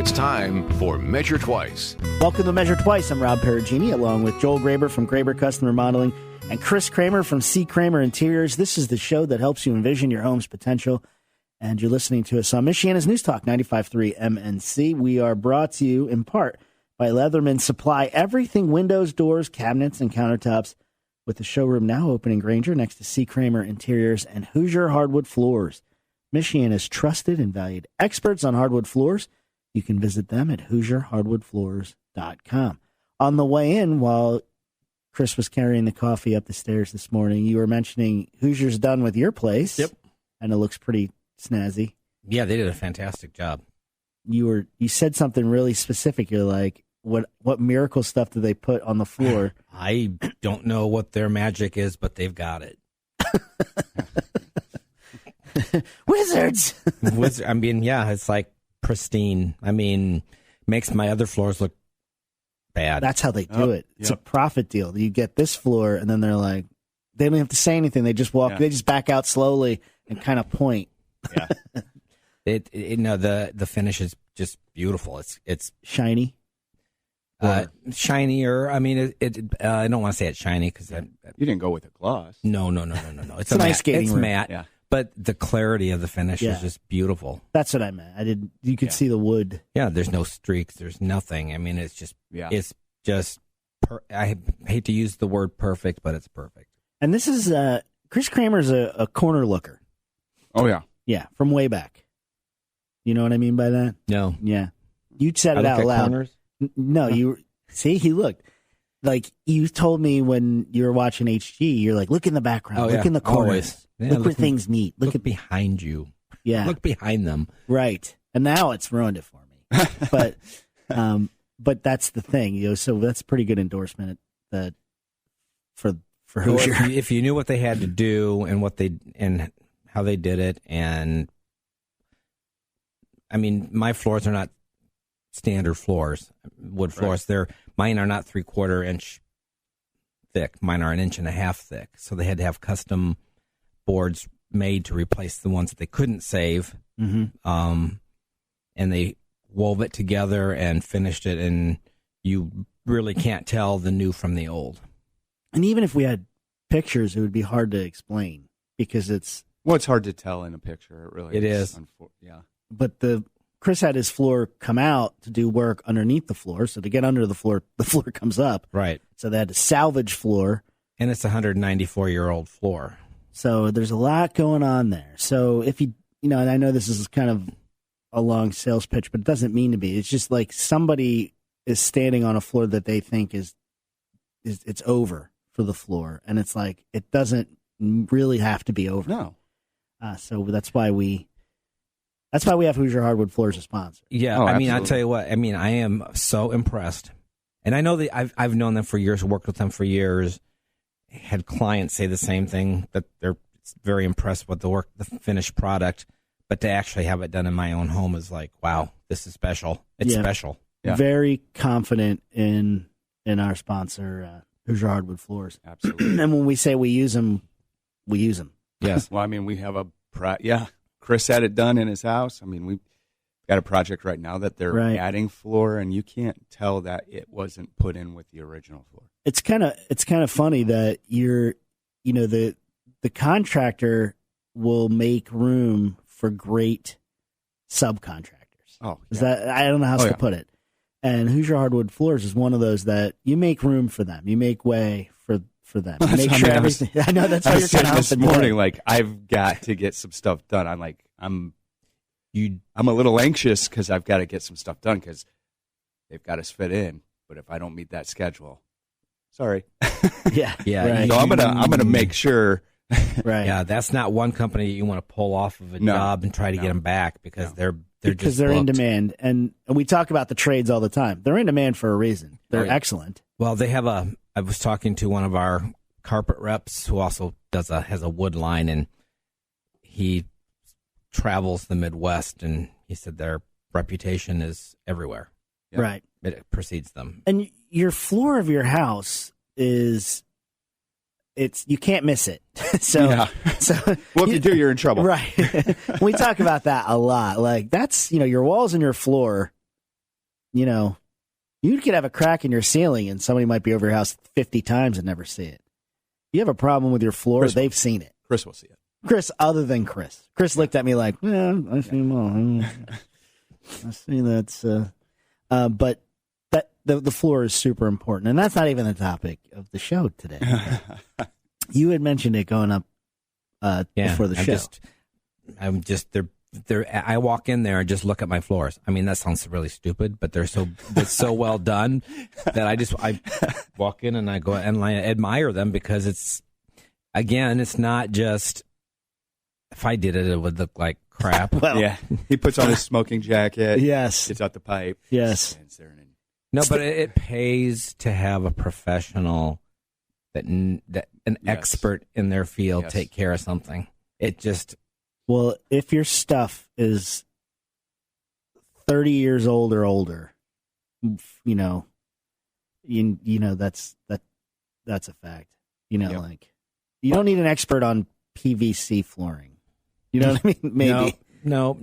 It's time for Measure Twice. Welcome to Measure Twice. I'm Rob Perugini, along with Joel Graber from Graber Custom Remodeling and Chris Kramer from C. Kramer Interiors. This is the show that helps you envision your home's potential. And you're listening to us on Michiana's News Talk 95.3 MNC. We are brought to you in part by Leatherman Supply. Everything windows, doors, cabinets, and countertops, with the showroom now open in Granger next to C. Kramer Interiors and Hoosier Hardwood Floors. Michiana's trusted and valued experts on hardwood floors. You can visit them at HoosierHardwoodFloors.com. On the way in, while Chris was carrying the coffee up the stairs this morning, you were mentioning Hoosier's done with your place. Yep. And it looks pretty snazzy. Yeah, they did a fantastic job. You said something really specific. You're like, what miracle stuff do they put on the floor? I don't know what their magic is, but they've got it. Wizards! I mean, yeah, it's like pristine. I mean, makes my other floors look bad. That's how they do it. It's a profit deal. You get this floor, and then they're like, they don't have to say anything. They just walk. Yeah. They just back out slowly and kind of point. Yeah. The finish is just beautiful. It's shiny. Shinier. I mean, I don't want to say it's shiny because you didn't go with a gloss. No. It's a nice skating room. Matte. Yeah. But the clarity of the finish is just beautiful. That's what I meant. You could see the wood. Yeah, there's no streaks. There's nothing. I mean, it's just, I hate to use the word perfect, but it's perfect. And this is, Chris Kramer's a corner looker. Oh, yeah. Yeah, from way back. You know what I mean by that? No. Yeah. You said it out loud. Corners? No, he looked. Like, you told me when you were watching HG, you're like, look in the background, look in the corners. Yeah, look where things meet. Look behind you. Yeah. Look behind them. Right. And now it's ruined it for me. But that's the thing, so that's a pretty good endorsement that for Hoosier. Well, if you knew what they had to do and how they did it, and I mean, my floors are not standard floors, wood floors. Right. Mine are not 3/4 inch thick. Mine are 1.5 inches thick. So they had to have custom boards made to replace the ones that they couldn't save. Mm-hmm. And they wove it together and finished it, and you really can't tell the new from the old. And even if we had pictures, it would be hard to explain because it's hard to tell in a picture. It really is. Yeah. But Chris had his floor come out to do work underneath the floor. So to get under the floor comes up. Right. So they had to salvage floor. And it's a 194-year-old floor. So there's a lot going on there. So if and I know this is kind of a long sales pitch, but it doesn't mean to be. It's just like somebody is standing on a floor that they think is it's over for the floor. And it's like, it doesn't really have to be over. No. So that's why we have Hoosier Hardwood Floors as a sponsor. Yeah, I mean, I'll tell you what. I mean, I am so impressed, and I know that I've known them for years, worked with them for years. Had clients say the same thing, that they're very impressed with the finished product, but to actually have it done in my own home is like, wow, this is special. It's special. Yeah. Very confident in our sponsor, Hoosier Hardwood Floors. Absolutely. And when we say we use them, we use them. Yes. Well, I mean, we have Chris had it done in his house. I mean, we've got a project right now that they're adding floor, and you can't tell that it wasn't put in with the original floor. It's kind of funny that the contractor will make room for great subcontractors. Oh, I don't know how else to put it. And Hoosier Hardwood Floors is one of those that you make room for them. You make way for them. You make sure everything. I know that's what you're trying to help this morning. Like, I've got to get some stuff done. I'm a little anxious because I've got to get some stuff done because they've got us fit in. But if I don't meet that schedule, sorry. Yeah. Right. So I'm gonna make sure. Right. Yeah, that's not one company you want to pull off of a job and try to get them back because they're in demand, and we talk about the trades all the time. They're in demand for a reason. They're excellent. Well, they have I was talking to one of our carpet reps who also has a wood line, and he travels the Midwest, and he said their reputation is everywhere. Yep. Right. It precedes them. And your floor of your house you can't miss it. So well, if you do, you're in trouble. Right. We talk about that a lot. Like, that's, your walls and your floor you could have a crack in your ceiling and somebody might be over your house 50 times and never see it. You have a problem with your floor, they've seen it. Chris will see it. Chris, other than Chris. Chris looked at me like, yeah, I see them all. I see that's, but that the floor is super important. And that's not even the topic of the show today. You had mentioned it going up before the show. I'm just, I walk in there and just look at my floors. I mean, that sounds really stupid, but it's so well done that I walk in and I go and I admire them because it's not just, if I did it, it would look like crap. Well, yeah. He puts on his smoking jacket. Yes. Gets out the pipe. Yes. Stands there and no, but it pays to have a professional an expert in their field take care of something. It just. Well, if your stuff is 30 years old or older, that's a fact. Like you don't need an expert on PVC flooring. You know what I mean? Maybe. No.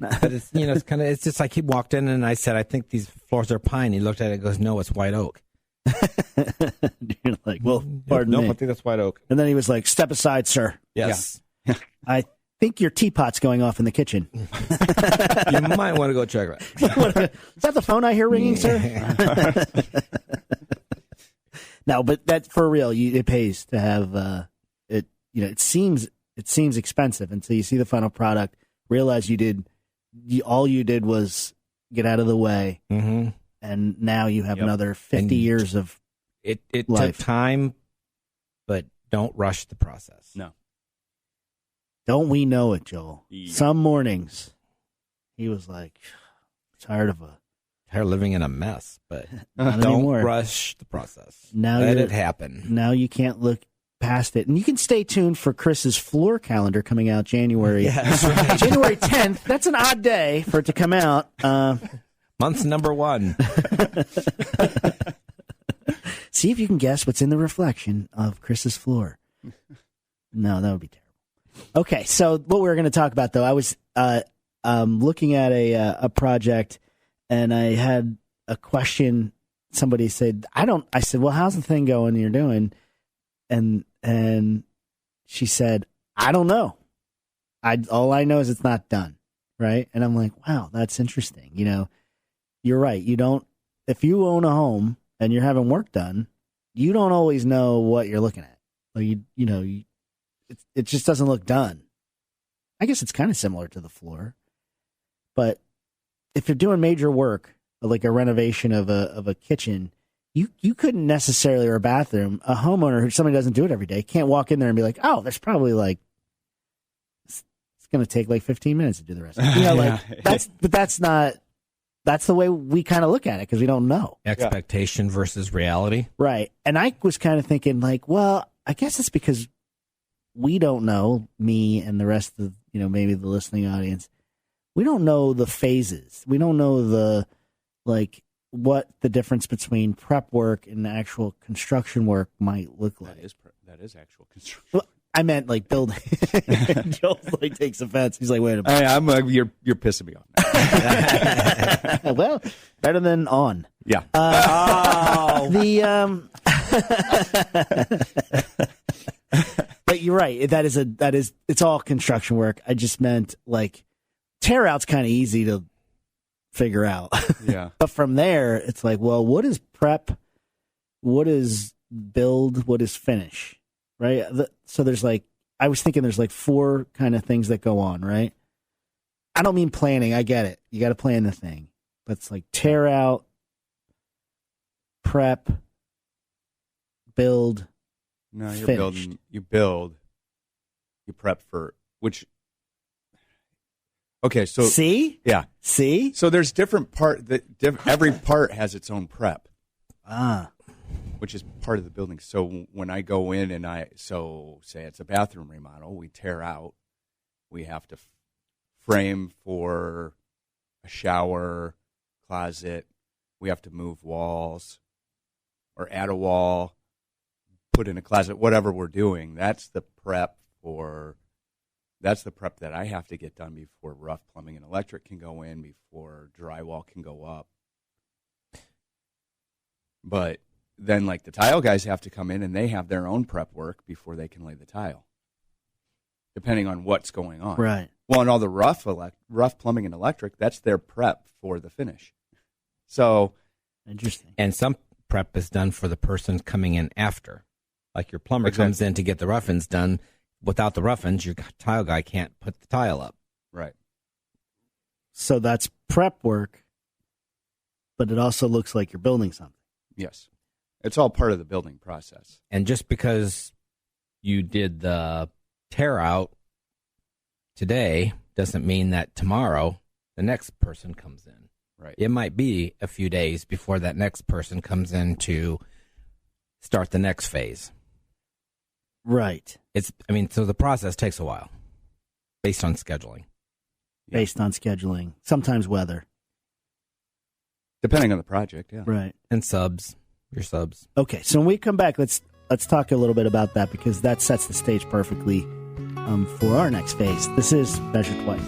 But it's it's just like he walked in and I said, I think these floors are pine. He looked at it and goes, no, it's white oak. You're like, well, pardon me. I think that's white oak. And then he was like, step aside, sir. Yes. Yeah. I think your teapot's going off in the kitchen. You might want to go check it. Is that the phone I hear ringing, sir? No, but that's for real. It pays to have it. It seems expensive until you see the final product. Realize all you did was get out of the way, and now you have another 50 years of it. It life. took time, but don't rush the process. No. Don't we know it, Joel? Yeah. Some mornings, he was like, tired of living in a mess, but Not don't anymore. rush the process. Now Let it happen. Now you can't look past it. And you can stay tuned for Chris's floor calendar coming out January. That's right. January 10th. That's an odd day for it to come out. Month number 1. See if you can guess what's in the reflection of Chris's floor. No, that would be terrible. Okay, so what we were going to talk about, though, I was looking at a project, and I had a question. Somebody said, I said, well, how's the thing going you're doing? And she said, I don't know. All I know is it's not done, right? And I'm like, wow, that's interesting. You're right. If you own a home and you're having work done, you don't always know what you're looking at. Like it just doesn't look done. I guess it's kind of similar to the floor, but if you're doing major work, like a renovation of a kitchen, you couldn't necessarily, or a bathroom, a homeowner who somebody doesn't do it every day can't walk in there and be like, oh, there's probably it's going to take like 15 minutes to do the rest. That's the way we kind of look at it because we don't know. Expectation versus reality. Right. And I was kind of thinking like, well, I guess it's because we don't know, me and the rest of, maybe the listening audience, we don't know the phases. We don't know what the difference between prep work and actual construction work might look like. That is actual construction. Well, I meant like building. Joel takes offense. He's like, wait a minute. You're pissing me off now. Well, better than on. Yeah. But you're right. It's all construction work. I just meant like tear out's kind of easy to figure out. Yeah. But from there, it's like, well, what is prep? What is build? What is finish? Right. So I was thinking there's like 4 kind of things that go on, right? I don't mean planning. I get it. You got to plan the thing. But it's like tear out, prep, build. No, you're finished. building. You build. You prep for which. Okay, so See? So there's different every part has its own prep. Which is part of the building. So when I go in and say it's a bathroom remodel, we tear out. We have to frame for a shower, closet. We have to move walls or add a wall, put in a closet, whatever we're doing. That's the prep that I have to get done before rough plumbing and electric can go in, before drywall can go up. But then, like, the tile guys have to come in and they have their own prep work before they can lay the tile, depending on what's going on. Right. Well, and all the rough plumbing and electric, that's their prep for the finish. So, interesting. And some prep is done for the person coming in after. Like your plumber Exactly. comes in to get the rough-ins done. Without the rough-ins, your tile guy can't put the tile up. right. So that's prep work, but it also looks like you're building something. Yes. It's all part of the building process. And just because you did the tear out today doesn't mean that tomorrow the next person comes in. Right. It might be a few days before that next person comes in to start the next phase. Right. So the process takes a while based on scheduling. Based on scheduling, sometimes weather. Depending on the project, yeah. Right. And your subs. Okay, so when we come back, let's talk a little bit about that because that sets the stage perfectly for our next phase. This is Measure Twice.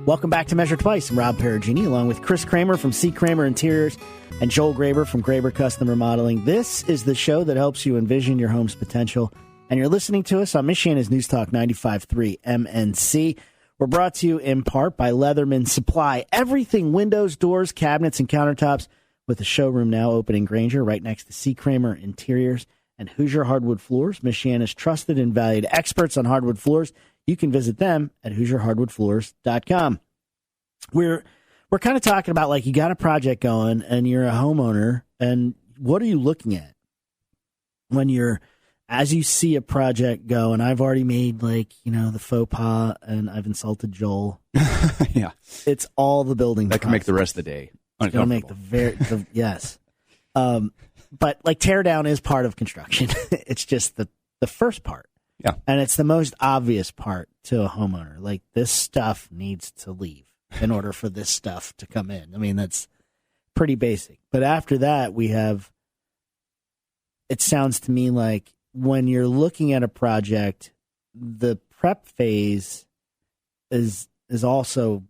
Welcome back to Measure Twice. I'm Rob Perugini, along with Chris Kramer from C. Kramer Interiors and Joel Graber from Graber Custom Remodeling. This is the show that helps you envision your home's potential. And you're listening to us on Michiana's News Talk 95.3 MNC. We're brought to you in part by Leatherman Supply. Everything windows, doors, cabinets, and countertops, with the showroom now open in Granger right next to C. Kramer Interiors and Hoosier Hardwood Floors, Michiana's trusted and valued experts on hardwood floors. You can visit them at HoosierHardwoodFloors.com. We're kind of talking about, like, you got a project going and you're a homeowner, and what are you looking at when as you see a project go? And I've already made, the faux pas, and I've insulted Joel. Yeah. It's all the building. That can make the rest of the day uncomfortable. It'll make yes. But like tear down is part of construction. It's just the first part. Yeah. And it's the most obvious part to a homeowner. Like, this stuff needs to leave in order for this stuff to come in. I mean, that's pretty basic. But after that, it sounds to me like when you're looking at a project, the prep phase is also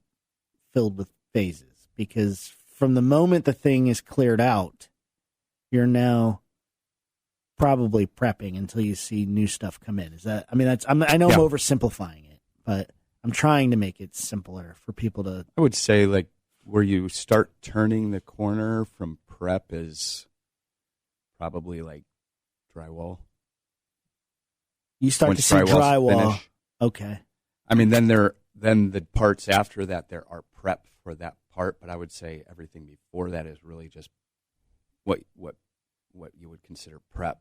filled with phases, because from the moment the thing is cleared out, you're now probably prepping until you see new stuff come in. I know I'm oversimplifying it, but I'm trying to make it simpler for people to. I would say, like, where you start turning the corner from prep is probably like drywall. You start Once to see drywall's drywall. finished. Okay. I mean, then the parts after that, there are prep for that part, but I would say everything before that is really just what you would consider prep,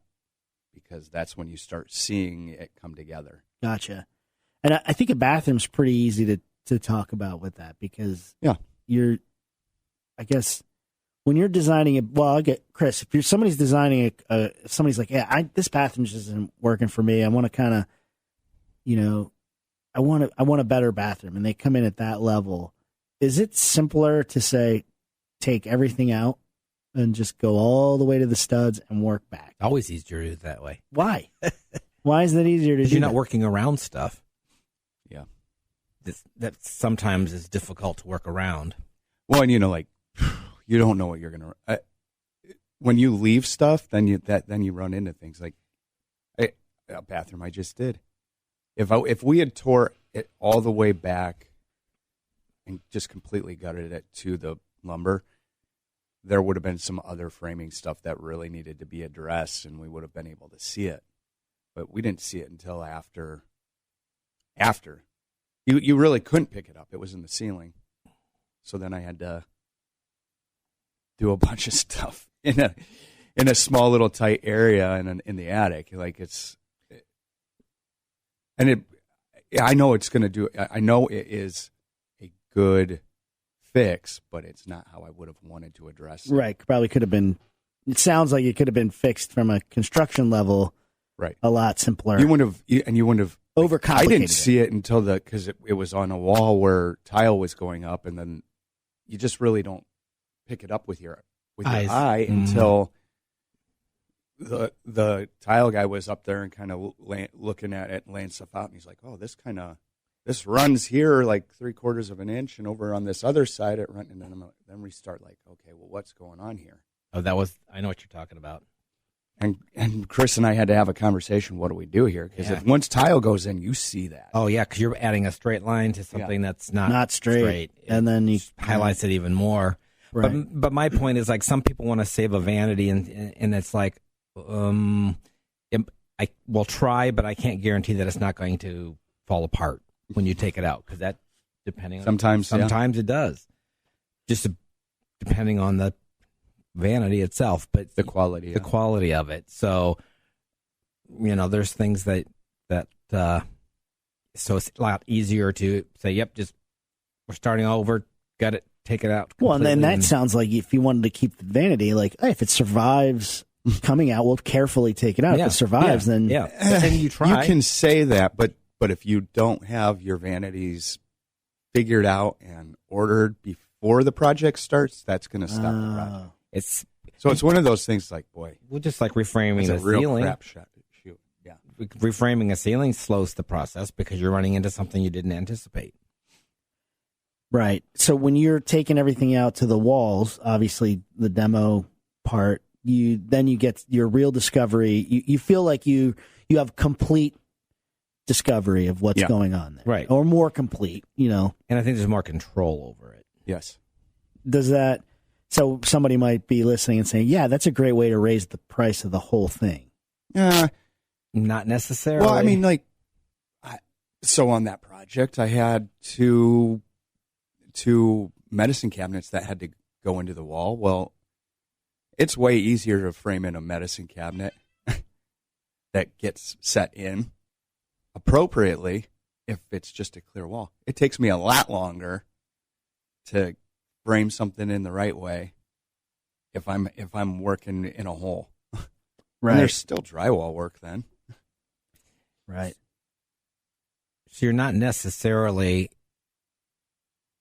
because that's when you start seeing it come together. Gotcha. And I think a bathroom's pretty easy to talk about with that, because I guess when you're designing it, well, I get Chris, if somebody's designing if somebody's like, yeah, this bathroom just isn't working for me. I want to kind of, I want a better bathroom, and they come in at that level. Is it simpler to say, take everything out and just go all the way to the studs and work back? Always easier to do it that way. Why? Why is that easier to do? Because you're not that? working around stuff. Yeah. That sometimes is difficult to work around. Well, and you don't know what you're going to. When you leave stuff, then you run into things like a bathroom I just did. If we had tore it all the way back and just completely gutted it to the lumber, there would have been some other framing stuff that really needed to be addressed, and we would have been able to see it. But we didn't see it until after. You really couldn't pick it up. It was in the ceiling. So then I had to do a bunch of stuff in a small little tight area in the attic. I know it's going to do. I know it is a good fix, but it's not how I would have wanted to address it. Right. Probably could have been. It sounds like it could have been fixed from a construction level. Right. A lot simpler. You wouldn't have overcomplicated. I didn't see it until because it was on a wall where tile was going up, and then you just really don't pick it up with your eye until the tile guy was up there and kind of looking at it and laying stuff out, and he's like, "Oh, this runs here like 3/4 of an inch, and over on this other side it runs." And then we start like, okay, well, what's going on here? Oh, I know what you're talking about. And Chris and I had to have a conversation. What do we do here? Because if once tile goes in, you see that. Oh yeah, because you're adding a straight line to something that's not straight, and then you highlights it even more. Right. But my point is, like, some people want to save a vanity, and it's like, I will try, but I can't guarantee that it's not going to fall apart when you take it out, because that sometimes it does, just depending on the vanity itself, but the quality of it. So, there's things that so it's a lot easier to say, yep, just we're starting over, got it, take it out. Well, and then that sounds like if you wanted to keep the vanity, like, hey, if it survives coming out, we'll carefully take it out. If it survives, then you try. You can say that, but if you don't have your vanities figured out and ordered before the project starts, that's going to stop the project. It's one of those things. Like, boy, we'll just like reframing the real ceiling. Crap shot. Shoot, yeah. Reframing a ceiling slows the process because you're running into something you didn't anticipate. Right. So when you're taking everything out to the walls, obviously the demo part, you get your real discovery. You feel like you have complete discovery of what's going on there, right? Or more complete, And I think there's more control over it. Yes. Does that? So somebody might be listening and saying, "Yeah, that's a great way to raise the price of the whole thing." Not necessarily. Well, I mean, so on that project, I had two medicine cabinets that had to go into the wall. Well, it's way easier to frame in a medicine cabinet that gets set in appropriately if it's just a clear wall. It takes me a lot longer to frame something in the right way if I'm working in a hole. Right. And there's still drywall work then. Right. So you're not necessarily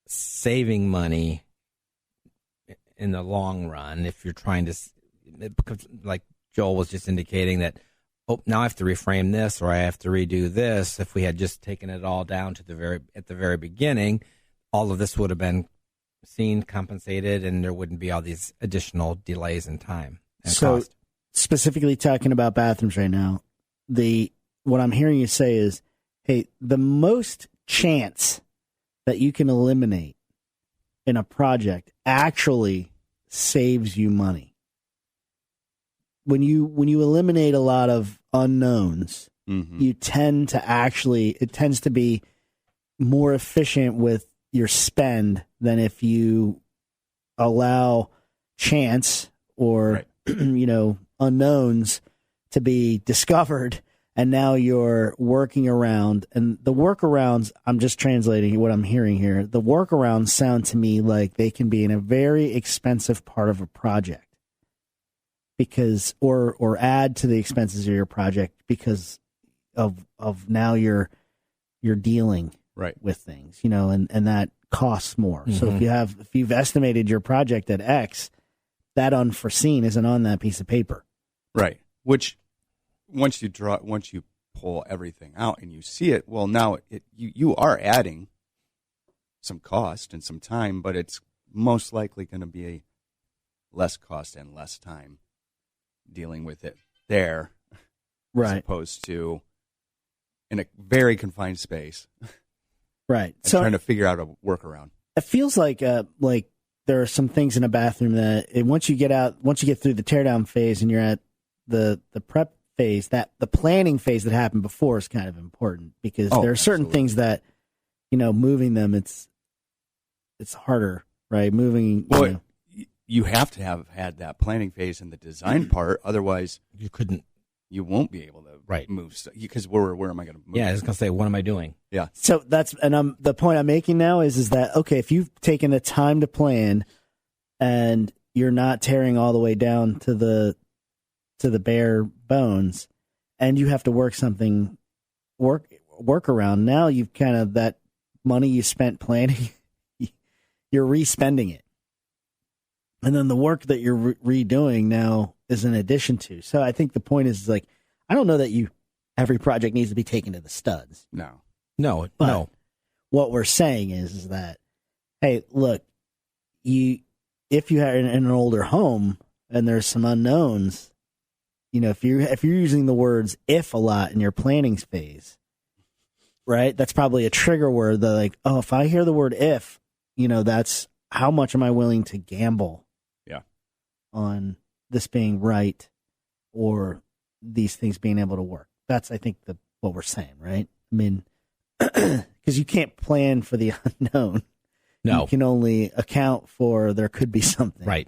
saving money in the long run if you're trying to, because like Joel was just indicating that, now I have to reframe this or I have to redo this. If we had just taken it all down to at the very beginning, all of this would have been seen, compensated, and there wouldn't be all these additional delays in time and cost. Specifically talking about bathrooms right now, what I'm hearing you say is, hey, the most chance that you can eliminate in a project actually saves you money. When you eliminate a lot of unknowns, you tend to it tends to be more efficient with your spend than if you allow chance or unknowns to be discovered, and now you're working around. And the workarounds, I'm just translating what I'm hearing here. The workarounds sound to me like they can be in a very expensive part of a project, because or add to the expenses of your project because of now you're dealing with things, and that costs more. So if you've estimated your project at X, that unforeseen isn't on that piece of paper. Right. Which once you pull everything out and you see it, well, now you are adding some cost and some time, but it's most likely going to be less cost and less time dealing with it there, as opposed to in a very confined space. Right. So trying to figure out a workaround. It feels like there are some things in a bathroom that once you get through the teardown phase and you're at the prep phase, that the planning phase that happened before is kind of important, because there are certain things that, moving them, it's harder, right? Moving. Well, you have to have had that planning phase in the design part. Otherwise, you won't be able to move stuff. Because where am I going to move? Yeah, I was going to say, what am I doing? Yeah. So the point I'm making now is that, okay, if you've taken the time to plan and you're not tearing all the way down to the bare bones, and you have to work around, now you've kind of, that money you spent planning, you're re-spending it. And then the work that you're redoing now is an addition to. So I think the point is like, I don't know that every project needs to be taken to the studs. No. What we're saying is that, hey, look, if you have in an older home and there's some unknowns, if you're using the words "if" a lot in your planning phase, right? That's probably a trigger word that like, oh, if I hear the word "if," that's how much am I willing to gamble? Yeah. On this being right or these things being able to work. That's, I think, what we're saying, right? I mean, because you can't plan for the unknown. No. You can only account for there could be something. Right.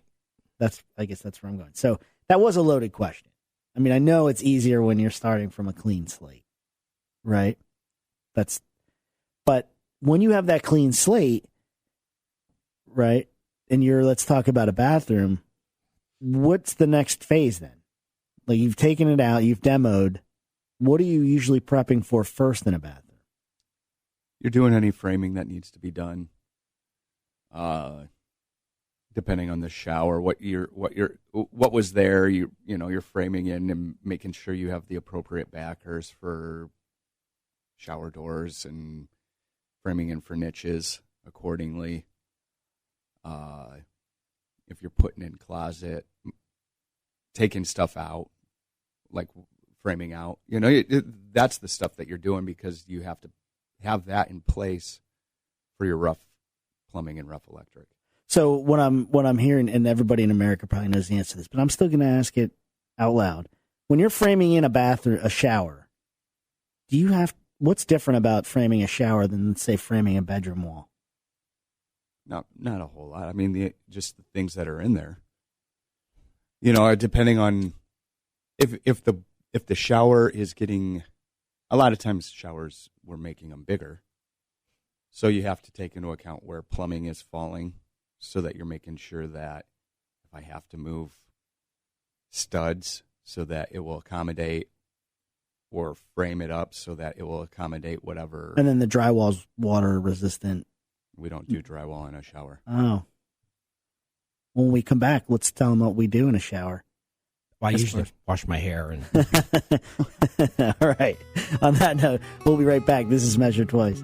I guess that's where I'm going. So that was a loaded question. I mean, I know it's easier when you're starting from a clean slate, right? But when you have that clean slate, right, and let's talk about a bathroom, what's the next phase then? Like, you've taken it out, you've demoed. What are you usually prepping for first in a bathroom? You're doing any framing that needs to be done. Depending on the shower, what was there, you're framing in and making sure you have the appropriate backers for shower doors and framing in for niches accordingly. If you're putting in closet, taking stuff out, like framing out, that's the stuff that you're doing because you have to have that in place for your rough plumbing and rough electric. So what I'm hearing, and everybody in America probably knows the answer to this, but I'm still going to ask it out loud. When you're framing in a shower, what's different about framing a shower than, say, framing a bedroom wall? Not a whole lot. I mean, just the things that are in there. Depending on if the shower is getting, a lot of times showers we're making them bigger, so you have to take into account where plumbing is falling, so that you're making sure that if I have to move studs so that it will accommodate, or frame it up so that it will accommodate whatever. And then the drywall's water resistant. We don't do drywall in a shower. Oh. When we come back, let's tell them what we do in a shower. Well, I usually wash my hair. And All right. On that note, we'll be right back. This is Measure Twice.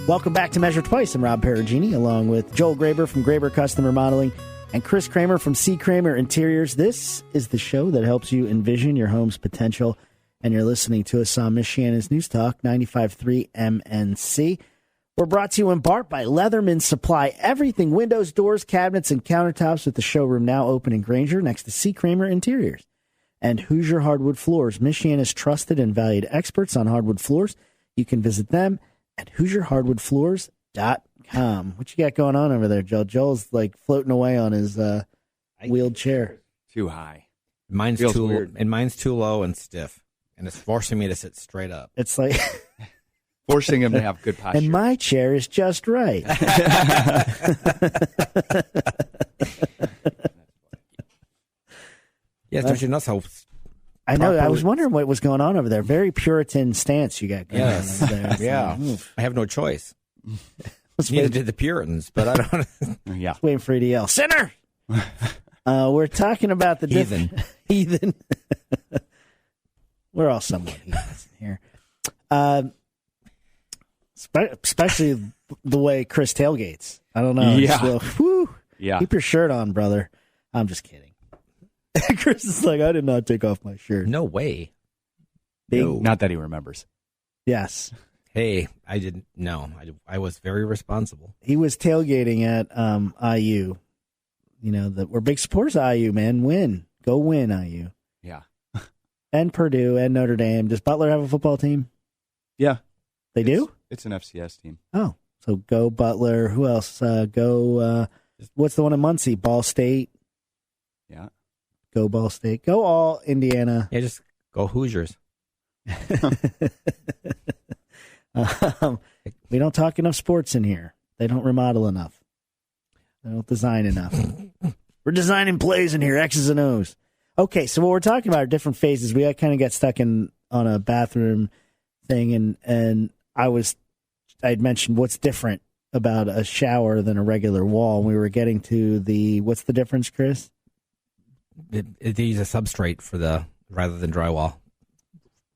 Welcome back to Measure Twice. I'm Rob Perugini, along with Joel Graber from Graber Custom Remodeling and Chris Kramer from C. Kramer Interiors. This is the show that helps you envision your home's potential, and you're listening to us on Michiana's News Talk 95.3 MNC. We're brought to you in part by Leatherman Supply. Everything windows, doors, cabinets, and countertops, with the showroom now open in Granger next to C. Kramer Interiors. And Hoosier Hardwood Floors, Michiana's trusted and valued experts on hardwood floors. You can visit them at HoosierHardwoodFloors.com. What you got going on over there, Joel? Joel's like floating away on his wheeled chair. Too high. Mine's Feels too weird. and mine's too low and stiff, and it's forcing me to sit straight up. It's like Forcing him to have good posture. and my chair is just right. Yes, don't you know how? I know. I properly- was wondering what was going on over there. Very Puritan stance you got going Yes. on over there. It's Yeah, like, oof. I have no choice. Let's Neither wait. did the Puritans, but I don't. Yeah. Waiting for you to yell, sinner! We're talking about the Heathen. Heathen. We're all somewhat heathens here. Especially the way Chris tailgates. I don't know. Yeah. So, whew, Yeah. keep your shirt on, brother. I'm just kidding. Chris is like, I did not take off my shirt. No way. Big, Not that he remembers. Yes. Hey, I didn't. No, I was very responsible. He was tailgating at IU. We're big supporters of IU, man. Go win, IU. Yeah. And Purdue and Notre Dame. Does Butler have a football team? Yeah. They do? It's an FCS team. Oh, so go Butler. Who else? What's the one in Muncie? Ball State. Yeah. Go Ball State. Go all Indiana. Yeah, just go Hoosiers. We don't talk enough sports in here. They don't remodel enough. They don't design enough. We're designing plays in here, X's and O's. Okay, so what we're talking about are different phases. We kind of got stuck on a bathroom thing, and I'd mentioned what's different about a shower than a regular wall. And we were getting to what's the difference, Chris? They use a substrate rather than drywall,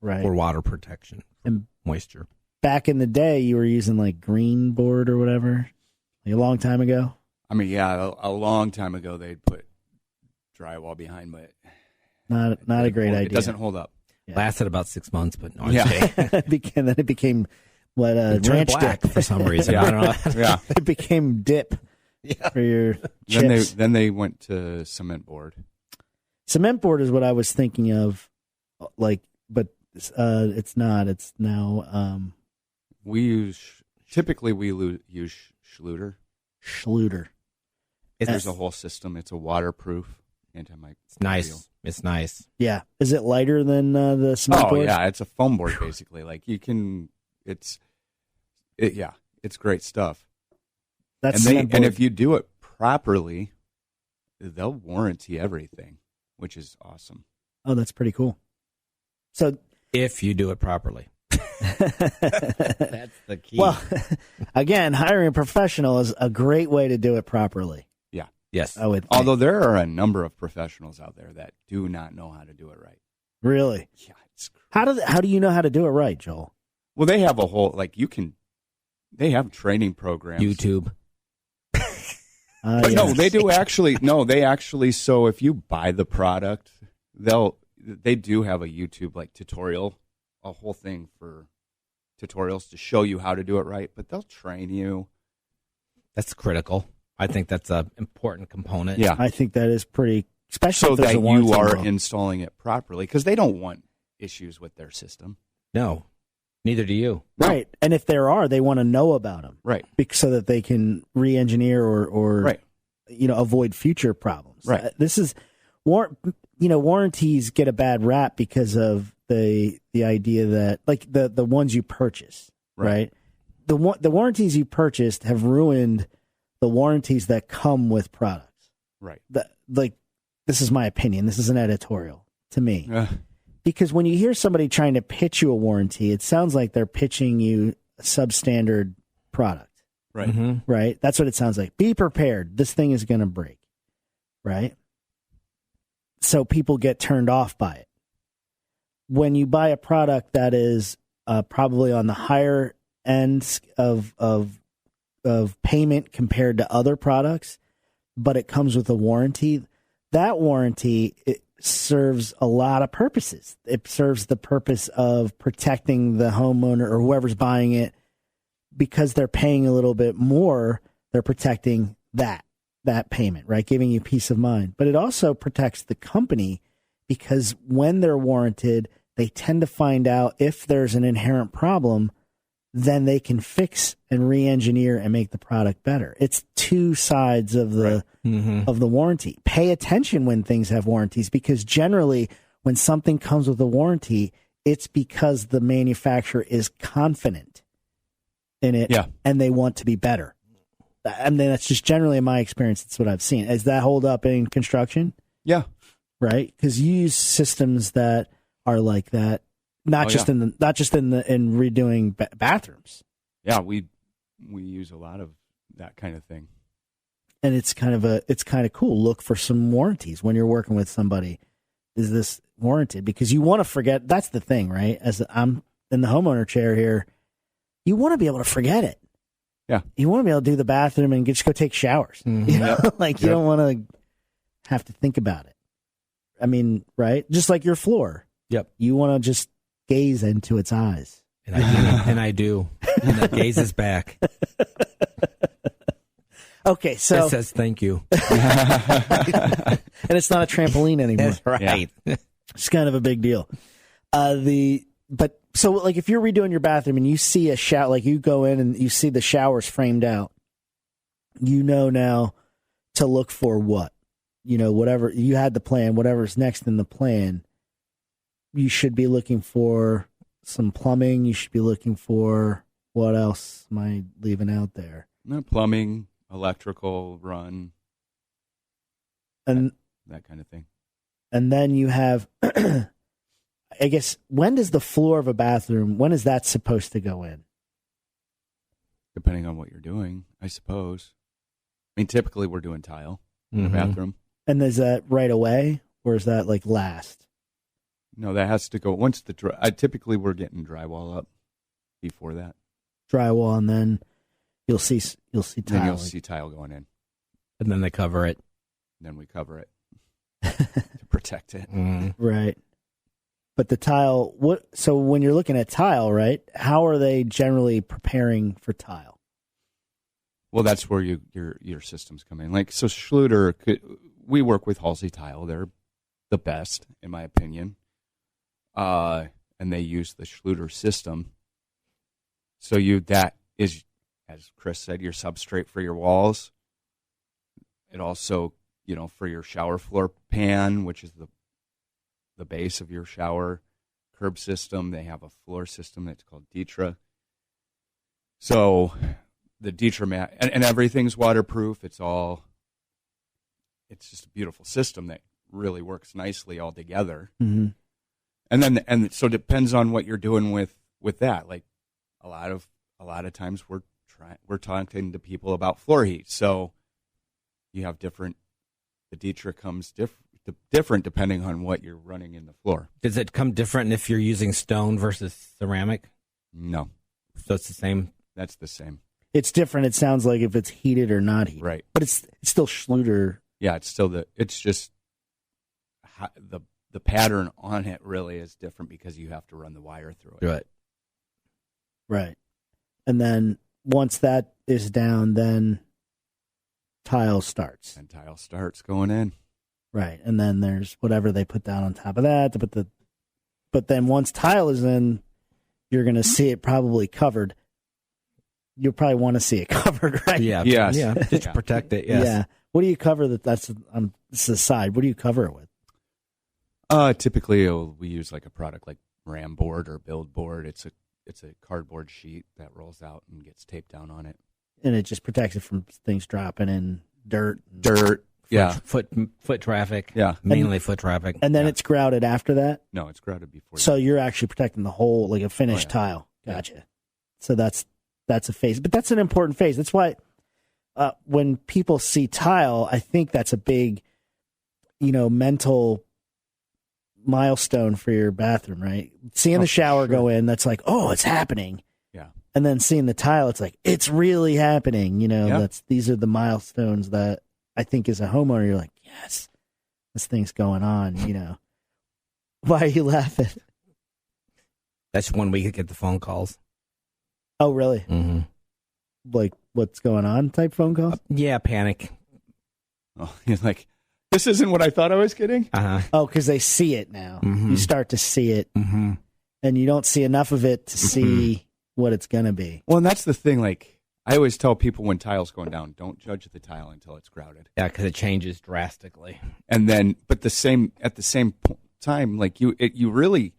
right? For water protection, and moisture. Back in the day, you were using like green board or whatever, like a long time ago. I mean, yeah, a long time ago they'd put drywall behind, but not a great idea. It doesn't hold up. Yeah. Lasted about 6 months, but no. Yeah. Then it became what ranch black dip for some reason. I don't know. Yeah, it became dip for your chips. Then they went to cement board. Cement board is what I was thinking of, like, but it's not. It's now. Typically we use Schluter. Schluter. There's a whole system. It's a waterproof antimicrobial. It's nice. It's nice. Yeah. Is it lighter than the cement board? Oh yeah, it's a foam board basically. Like you can. It's great stuff. And if you do it properly, they'll warranty everything, which is awesome. Oh, that's pretty cool. So if you do it properly. That's the key. Well, again, hiring a professional is a great way to do it properly. Yeah. Yes. I would think. Although there are a number of professionals out there that do not know how to do it right. Really? Yeah. How do you know how to do it right, Joel? Well, they have a whole they have training programs. YouTube. But no, they do actually. No, they actually. So if you buy the product, they do have a YouTube like tutorial, a whole thing for tutorials to show you how to do it right. But they'll train you. That's critical. I think that's an important component. Yeah, I think that is pretty, especially so if there's that a warranty you are involved. installing it properly because they don't want issues with their system. No, neither do you. Right. And if there are, they want to know about them. Right. So that they can re-engineer or right. Avoid future problems. Right. This is, warranties get a bad rap because of the idea that, like, the ones you purchase, right? The warranties you purchased have ruined the warranties that come with products. Right. This is my opinion. This is an editorial to me. Because when you hear somebody trying to pitch you a warranty, it sounds like they're pitching you a substandard product. Right. Mm-hmm. Right? That's what it sounds like. Be prepared. This thing is going to break. Right? So people get turned off by it. When you buy a product that is probably on the higher end of payment compared to other products, but it comes with a warranty, that warranty serves a lot of purposes. It serves the purpose of protecting the homeowner or whoever's buying it. Because they're paying a little bit more, they're protecting that payment, right? Giving you peace of mind. But it also protects the company because when they're warranted, they tend to find out if there's an inherent problem, then they can fix and re-engineer and make the product better. It's two sides of the of the warranty. Pay attention when things have warranties because generally when something comes with a warranty, it's because the manufacturer is confident in it and they want to be better. And then that's just generally in my experience, that's what I've seen. Does that hold up in construction? Yeah. Right? Because you use systems that are like that, not just in redoing bathrooms. Yeah, we use a lot of that kind of thing. And it's kind of cool. Look for some warranties when you're working with somebody. Is this warranted? Because you want to forget. That's the thing, right? As I'm in the homeowner chair here, you want to be able to forget it. Yeah. You want to be able to do the bathroom and just go take showers. Mm-hmm. You know, you don't want to have to think about it. I mean, right? Just like your floor. Yep. You want to just gaze into its eyes. And I do. And that gaze is back. Okay, so it says thank you. And it's not a trampoline anymore. That's right. Yeah. It's kind of a big deal. So like if you're redoing your bathroom and you see a shower, like you go in and you see the showers framed out, you know now to look for what? Whatever you had the plan, whatever's next in the plan, you should be looking for some plumbing. You should be looking for what else am I leaving out there? No, plumbing, electrical run, and that kind of thing. And then you have, I guess, when does the floor of a bathroom, when is that supposed to go in? Depending on what you're doing, I suppose. I mean, typically we're doing tile in the bathroom. And is that right away, or is that like last? No, that has to go once the typically we're getting drywall up before that. Drywall, and then you'll see tile. Then you'll see tile going in. And then they cover it. Then we cover it to protect it. Right. But the tile, so when you're looking at tile, right, how are they generally preparing for tile? Well, that's where your systems come in. Like, so Schluter, we work with Halsey Tile. They're the best, in my opinion. And they use the Schluter system. So that is, as Chris said, your substrate for your walls. It also, for your shower floor pan, which is the base of your shower curb system, they have a floor system that's called Ditra. So the Ditra mat, and everything's waterproof. It's just a beautiful system that really works nicely all together. Mm-hmm. And so it depends on what you're doing with that. Like a lot of times we're talking to people about floor heat. So you have the Ditra comes different depending on what you're running in the floor. Does it come different if you're using stone versus ceramic? No. So it's the same? That's the same. It's different, it sounds like, if it's heated or not heated. Right. But it's still Schluter. Yeah, it's just the pattern on it really is different because you have to run the wire through it. Right. And then once that is down, then tile starts. And tile starts going in. Right. And then there's whatever they put down on top of that. But then once tile is in, you're going to see it probably covered. You'll probably want to see it covered, right? Yeah. Yes. Yeah. Just to protect it. Yes. Yeah. What do you cover this is the side. What do you cover it with? Typically we use like a product like Ram board or Build board. It's a cardboard sheet that rolls out and gets taped down on it. And it just protects it from things dropping in dirt. Yeah. Foot traffic. Yeah. Mainly foot traffic. And then it's grouted after that? No, it's grouted before. So you're actually protecting the whole, like a finished tile. Gotcha. Yeah. So that's a phase. But that's an important phase. That's why when people see tile, I think that's a big, mental milestone for your bathroom, right? Seeing the shower go in, that's like, oh, it's happening. Yeah. And then seeing the tile, it's like, it's really happening. These are the milestones that I think as a homeowner, you're like, yes, this thing's going on, Why are you laughing? That's when we get the phone calls. Oh, really? Mm-hmm. Like, what's going on type phone calls? Yeah, panic. Oh, you're like, this isn't what I thought I was getting? Uh-huh. Oh, because they see it now. Mm-hmm. You start to see it, and you don't see enough of it to see what it's going to be. Well, and that's the thing, like, I always tell people when tile's going down, don't judge the tile until it's grouted. Yeah, because it changes drastically. And then, but at the same time, like you really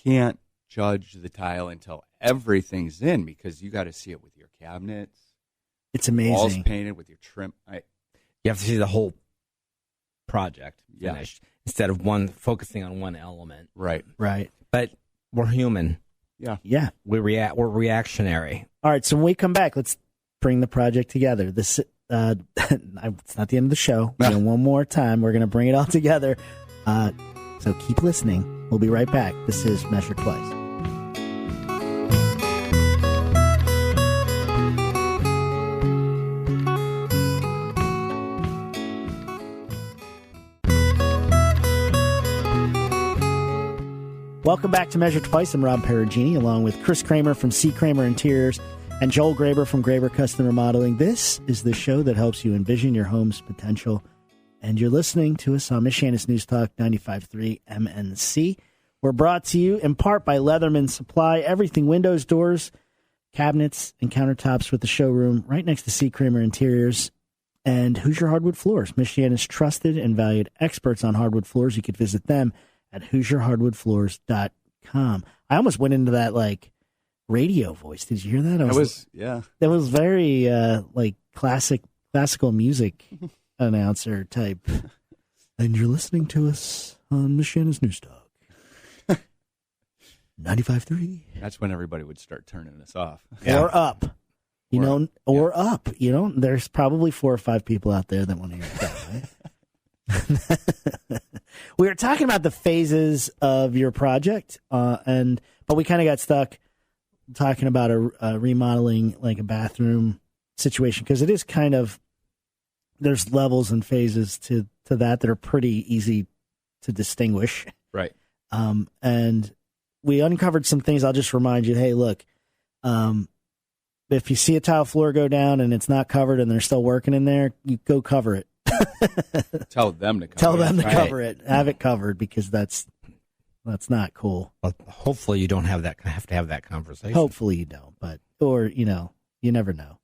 can't judge the tile until everything's in because you got to see it with your cabinets. It's amazing. Walls painted with your trim. You have to see the whole project finished instead of focusing on one element. Right. But we're human. Yeah. We're reactionary. All right, so when we come back, let's bring the project together. This it's not the end of the show. One more time, we're going to bring it all together. So keep listening. We'll be right back. This is Measure Twice. Welcome back to Measure Twice. I'm Rob Perugini, along with Chris Kramer from C. Kramer Interiors and Joel Graber from Graber Custom Remodeling. This is the show that helps you envision your home's potential. And you're listening to us on Michiana's News Talk 95.3 MNC. We're brought to you in part by Leatherman Supply. Everything windows, doors, cabinets, and countertops with the showroom right next to C. Kramer Interiors. And Hoosier Hardwood Floors, Michiana's trusted and valued experts on hardwood floors. You could visit them at HoosierHardwoodFloors.com. I almost went into that like radio voice. Did you hear that? That was very like classical music announcer type. And you're listening to us on Michiana's News Talk. 95.3. That's when everybody would start turning us off. Or up. Up. There's probably 4 or 5 people out there that want to hear that, right? We were talking about the phases of your project, but we kind of got stuck talking about a remodeling, like a bathroom situation, because it is kind of, there's levels and phases to that are pretty easy to distinguish. Right. And we uncovered some things. I'll just remind you, hey, look, if you see a tile floor go down and it's not covered and they're still working in there, you go cover it. Tell them to cover it. Tell them to cover it. Have it covered, because that's not cool. Well, hopefully you don't have to have that conversation. Hopefully you don't, or you never know.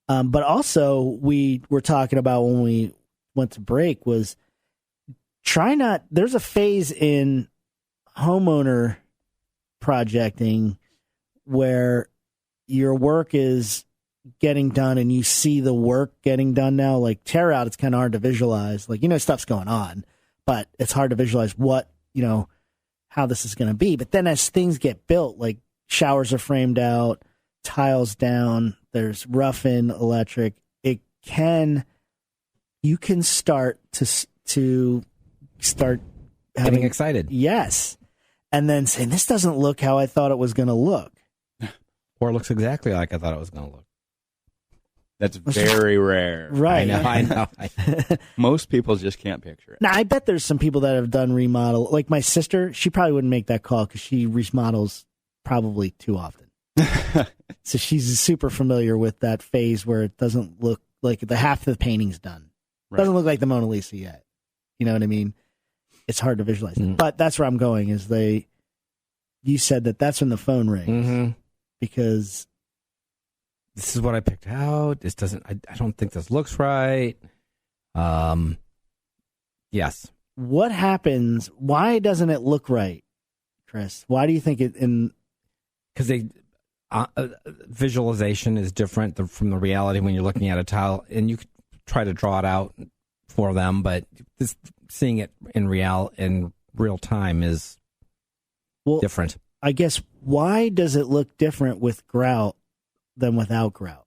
But also we were talking about when we went to break was there's a phase in homeowner projecting where your work is getting done and you see the work getting done now. Like tear out, it's kind of hard to visualize. Like, stuff's going on, but it's hard to visualize what, how this is going to be. But then as things get built, like showers are framed out, tiles down, there's rough-in electric, you can start to start getting excited. Yes. And then saying, this doesn't look how I thought it was going to look. Or it looks exactly like I thought it was going to look. That's very rare. Right. I know. Most people just can't picture it. Now, I bet there's some people that have done remodel. Like my sister, she probably wouldn't make that call because she remodels probably too often. So she's super familiar with that phase where it doesn't look like the half of the painting's done. Right. Doesn't look like the Mona Lisa yet. You know what I mean? It's hard to visualize. But that's where I'm going is you said that's when the phone rings because this is what I picked out. This doesn't, I don't think this looks right. Yes. What happens? Why doesn't it look right, Chris? Why do you think because visualization is different from the reality when you're looking at a tile, and you could try to draw it out for them, but seeing it in real time is different. I guess, why does it look different with grout than without grout?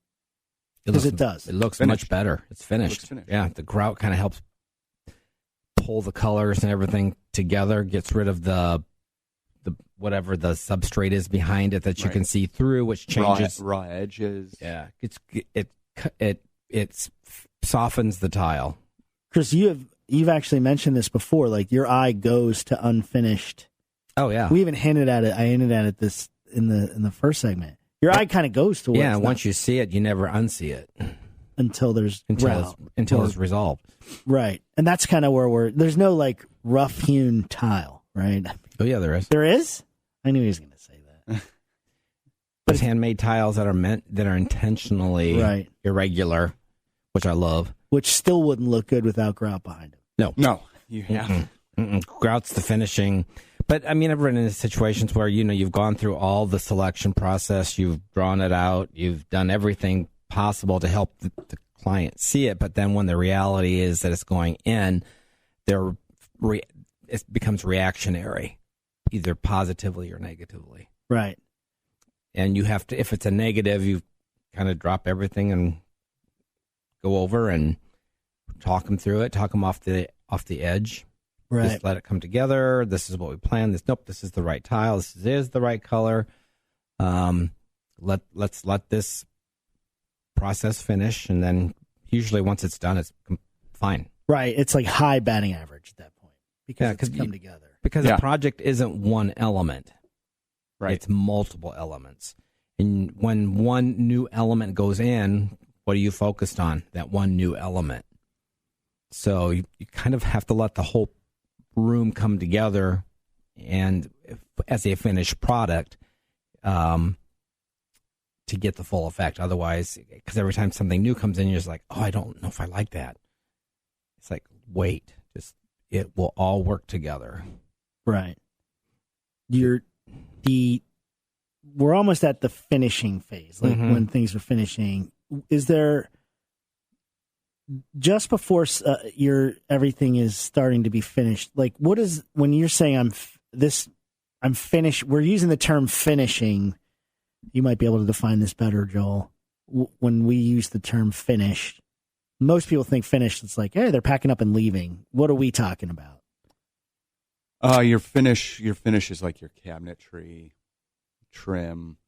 Because it does. It looks finished. much better. It's finished. Yeah, the grout kind of helps pull the colors and everything together, gets rid of the whatever the substrate is behind it that you can see through, which changes raw edges. Yeah, it softens the tile. Chris, you've actually mentioned this before. Like your eye goes to unfinished. Oh yeah, we even hinted at it. I hinted at it this in the first segment. Your eye kind of goes to once you see it, you never unsee it until it's resolved. Right, and that's kind of where there's no like rough hewn tile, right? Oh yeah, there is. There is. I knew he was going to say that. But it's handmade tiles that are intentionally irregular, which I love. Which still wouldn't look good without grout behind it. No, you have grout's the finishing. But I mean, I've run into situations where you've gone through all the selection process, you've drawn it out, you've done everything possible to help the client see it, but then when the reality is that it's going in, it becomes reactionary, either positively or negatively. Right. And you have to, if it's a negative, you kind of drop everything and go over and talk them through it, talk them off the edge. Right. Just let it come together. This is what we planned. This is the right tile. This is the right color. Let's let this process finish, and then usually once it's done, it's fine. Right. It's like high batting average at that point because it's come together. Because a project isn't one element. Right. It's multiple elements. And when one new element goes in, what are you focused on? That one new element. So you kind of have to let the whole room come together and as a finished product to get the full effect. Otherwise, because every time something new comes in, you're just like, oh, I don't know if I like that. It's like, wait, it will all work together. Right. We're almost at the finishing phase, like when things are finishing. just before everything is starting to be finished, like what is when you're saying I'm finished? We're using the term finishing. You might be able to define this better, Joel. When we use the term finished, most people think finished. It's like, hey, they're packing up and leaving. What are we talking about? Your finish is like your cabinetry, trim,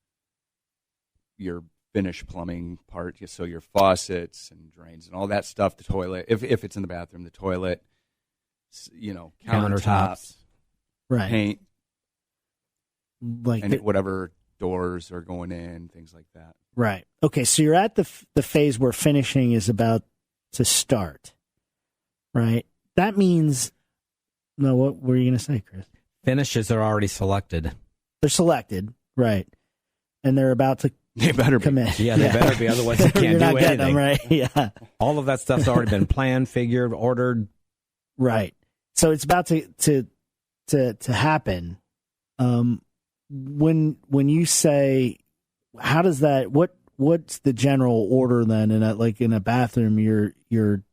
your finished plumbing part. So your faucets and drains and all that stuff. The toilet, if it's in the bathroom, the toilet, countertops, right? Paint, like and whatever doors are going in, things like that. Right. Okay. So you're at the phase where finishing is about to start, right? That means, no, what were you going to say, Chris? Finishes are already selected. They're selected, right? And they're about to They better come in. Yeah, they better be. Otherwise, they can't You're do not anything. getting them, right? Yeah. All of that stuff's already been planned, figured, ordered. Right. So it's about to happen. When you say, how does that? What's the general order then? In a bathroom, your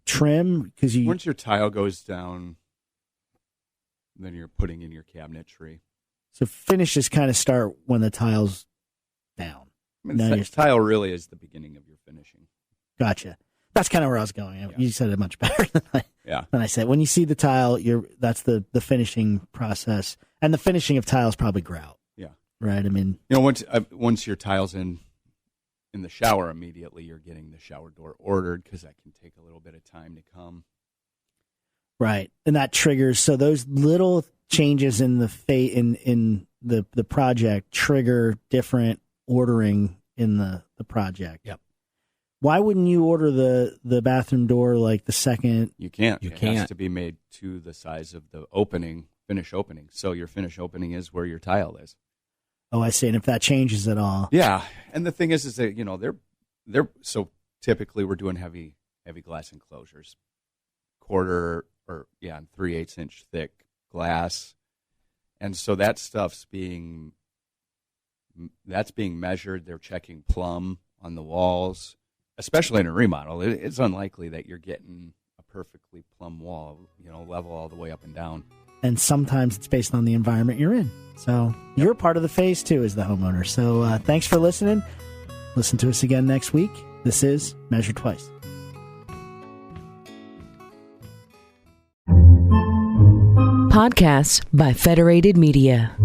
trim because once your tile goes down, then you're putting in your cabinetry. So finishes kind of start when the tile's down. I mean, tile really is the beginning of your finishing. Gotcha. That's kind of where I was going. Yeah. You said it much better than I said. When you see the tile, that's the finishing process, and the finishing of tiles probably grout. Yeah. Right. I mean, once your tile's in the shower, immediately you're getting the shower door ordered because that can take a little bit of time to come. Right, and that triggers. So those little changes in in the project trigger different ordering in the project. Yep. Why wouldn't you order the bathroom door like the second? You can't. You it can't. has to be made to the size of the finish opening. So your finish opening is where your tile is. Oh, I see. And if that changes at all, yeah. And the thing is that they're so typically we're doing heavy glass enclosures, 1/4 or 3/8 inch thick glass, and so that stuff's being measured. They're checking plumb on the walls. Especially in a remodel, it's unlikely that you're getting a perfectly plumb wall, level all the way up and down. And sometimes it's based on the environment you're in. So you're part of the phase too as the homeowner. So thanks for listening. Listen to us again next week. This is Measure Twice. Podcasts by Federated Media.